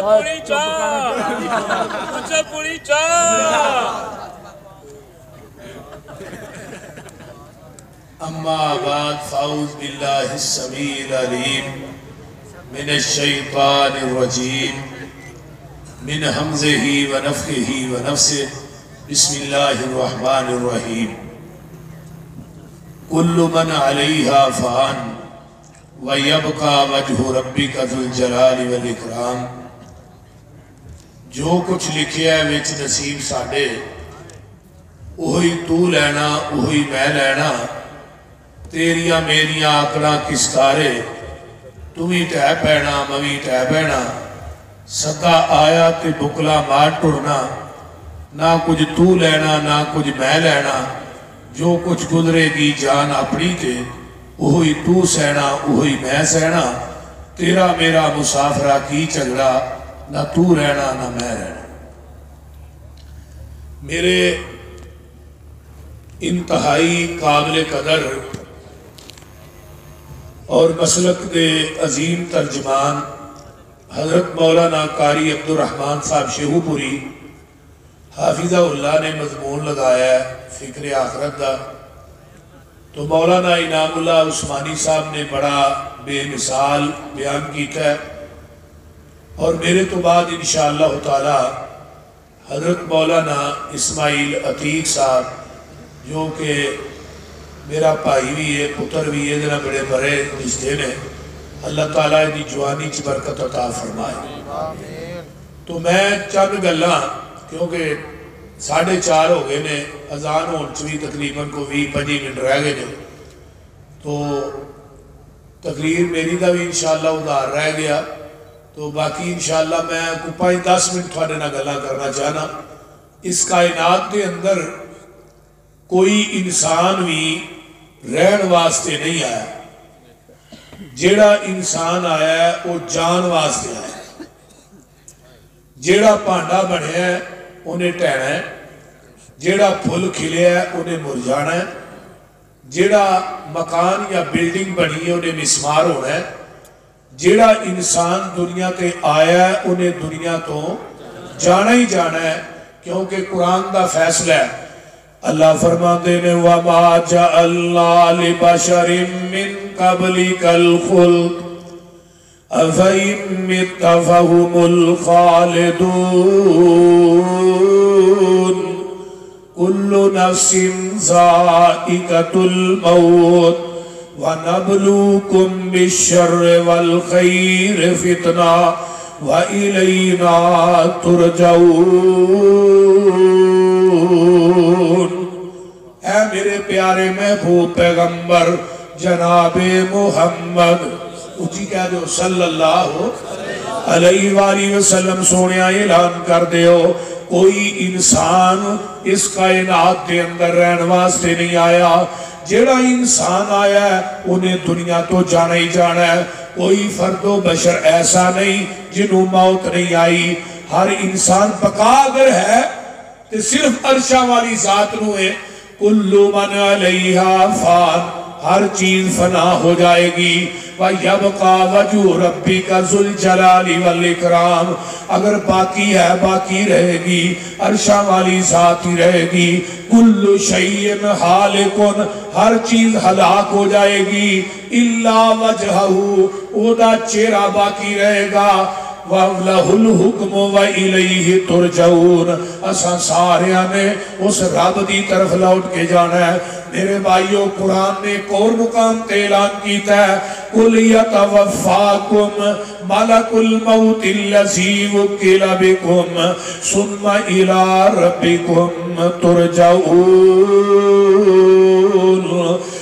پوری چاہ پوری چاہ اما بعد فاعوذ باللہ السمیع العلیم من الشیطان الرجیم من حمزہ ونفخہ ونفثہ بسم اللہ الرحمن الرحیم کل من علیہا فان وَيَبْقَى وَجْهُ رَبِّكَ ذُو الْجَلَالِ وَالْإِكْرَامِ جو کچھ لکھیا ہے وچ نصیب ساڑے وہی تو لینا وہی میں لینا تیریاں میریاں آکڑا کس کارے تمہیں ٹہ پینا موی ٹہ پینا سکا آیا تے بکلا مار ٹرنا نہ کچھ تو لینا نہ کچھ میں لینا جو کچھ گزرے گی جان اپنی تے وہی تو سہنا وہی میں سہنا تیرا میرا مسافرہ کی جھگڑا نہ تو رہنا نہ میں رہنا میرے انتہائی قابل قدر اور مسلک دے عظیم ترجمان حضرت مولانا قاری عبدالرحمن صاحب شیہو پوری حافظہ اللہ نے مضمون لگایا ہے فکر آخرت دا تو مولانا انعام اللہ عثمانی صاحب نے بڑا بے مثال بیان کیتا ہے اور میرے تو بعد انشاءاللہ تعالی حضرت مولانا اسماعیل عتیق صاحب جو کہ میرا بھائی بھی ہے پتر بھی ہے جنہ بڑے بڑے رشتے نے اللہ تعالیٰ دی جوانی چ برکت عطا فرمائے تو میں چند گلاں کیونکہ 4:30 ہو گئے نے اذان ہون چوی تقریباً کو 20-25 منٹ رہ گئے نے تو تقریر میری دا بھی انشاءاللہ ادھار رہ گیا تو باقی انشاءاللہ میں کو 5-10 منٹ تھوڑے نہ گلا کرنا چاہنا اس کائنات کے اندر کوئی انسان بھی رہن واسطے نہیں آیا جیڑا انسان آیا ہے وہ جان واسطے آیا ہے جیڑا پانڈا بنے ہے انہیں ٹہنا ہے جیڑا پھول کھلے ہے انہیں مرجانا ہے جیڑا مکان یا بلڈنگ بنی ہے انہیں مسمار ہونا ہے جیڑا انسان دنیا تے آیا ہے انہیں دنیا تو جانا ہی جانا ہے کیونکہ قرآن دا فیصلہ ہے اللہ فرماتے ہیں وَمَا جَعَلْنَا لِبَشَرٍ مِّن قَبْلِكَ الْخُلْدَ أَفَإِن مِّتَّ فَهُمُ الْخَالِدُونَ كُلُّ نَفْسٍ ذَائِقَةُ الْمَوْتِ وَنَبْلُوكُمْ بِالشَّرِّ وَالْخَيْرِ فِتْنَةً وَإِلَيْنَا تُرْجَعُونَ اے میرے پیارے محبوب پیغمبر جناب محمد اچھی کہہ دو صلی اللہ علیہ وآلہ وسلم سونے اعلان کر دیو کوئی انسان اس کائنات کے اندر رہن واسطے نہیں آیا جیڑا انسان آیا ہے انہیں دنیا تو جانا ہی جانا ہے کوئی فرد و بشر ایسا نہیں جنہوں موت نہیں آئی ہر انسان بقا اگر ہے تو صرف عرشہ والی ذات نو ہے کل من علیہا فان ہر چیز فنا ہو جائے گی وَيَبْقَى وَجْهُ رَبِّكَ ذُو الْجَلَالِ وَالْإِكْرَامِ اگر باقی ہے باقی رہے گی عرشہ والی ذات ہی رہے گی کُلُّ شَيْءٍ حَالِقٌ ہر چیز ہلاک ہو جائے گی إِلَّا وَجْهَهُ اودا چہرہ باقی رہے گا وَلَهُ الْحُكْمُ وَإِلَيْهِ تُرْجَعُونَ اساں ساریاں نے اس رب دی طرف لوٹ کے جانا ہے میرے بھائیو قرآن نے ایک اور مقام تے اعلان کیتا ہے قُلْ يَتَوَفَّاكُمْ مَلَكُ الْمَوْتِ الَّذِي وُكِّلَ بِكُمْ ثُمَّ إِلَىٰ رَبِّكُمْ تُرْجَعُونَ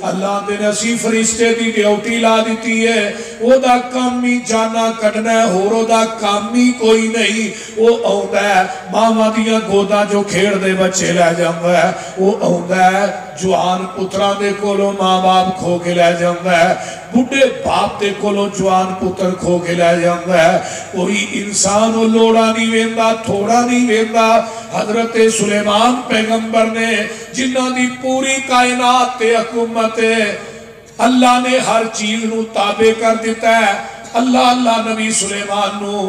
اللہ نے نسی فرشتے دی ڈیوٹی لا دیتی ہے وہ دا کامی جانا کٹنا ہے ہورو دا کامی کوئی نہیں وہ آؤندا ہے ماما دیاں گودا جو کھیڑ دے بچے لے جاؤں ہے وہ آؤندا ہے جوان پتران دے کولو ماں باپ کھو کے لے جاؤں ہے بڑھے باپ دے کولو جوان پتر کھو کے لے جاؤں ہے کوئی انسان وہ لوڑا نہیں ویندہ تھوڑا نہیں ویندہ حضرت سلیمان پیغمبر نے جنہ دی پوری کائنات تے حکومت اللہ نے ہر چیز نو تابع کر دیتا ہے اللہ نبی سلیمان نو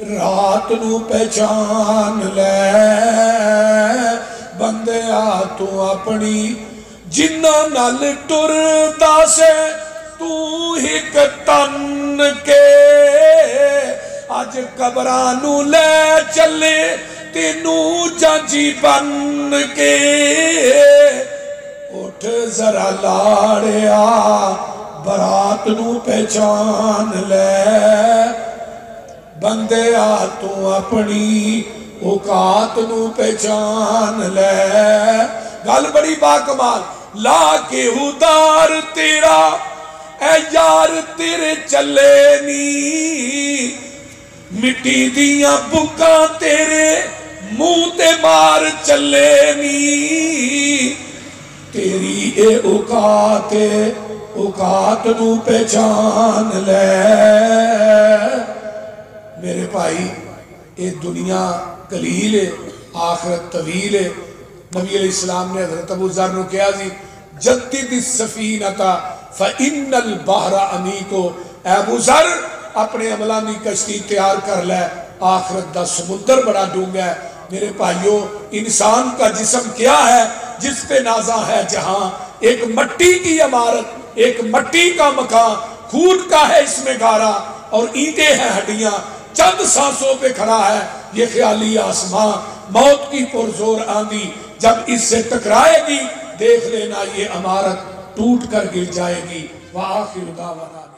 رات نو پہچان لے بندیا تو اپنی جنہ نال ٹردا سے تو ہک تن کے اج قبرانو لے چلے تینوں جانجی بن کے اٹھ ذرا لاڑیا برات نو پہچان لے بندیا تو اپنی اوقات نو پہچان لے گل بڑی باکمال لا کے ادار تیرا اے یار تیرے چلے نی مٹی دیاں بکاں تیرے منہ تے مار چلے نی تیری اے اوقات نو پہچان لے میرے بھائی اے دنیا قلیل ہے آخرت طویل ہے نبی علیہ السلام نے حضرت ابو ذر نو کہا جی جدد السفینتا فَإِنَّ الْبَحْرَ عَمِيقُ اے ابو ذر اپنے عملان دی کشتی تیار کر لے آخرت دا سمندر بڑا ڈونگا ہے میرے بھائیو انسان کا جسم کیا ہے جس پہ نازاں ہے جہاں ایک مٹی کی عمارت ایک مٹی کا مکان خون کا ہے اس میں گارا اور اینٹیں ہیں ہڈیاں چند سانسوں پہ کھڑا ہے یہ خیالی آسمان موت کی پرزور آندھی جب اس سے ٹکرائے گی دیکھ لینا یہ عمارت ٹوٹ کر گر جائے گی وآخر دعوانا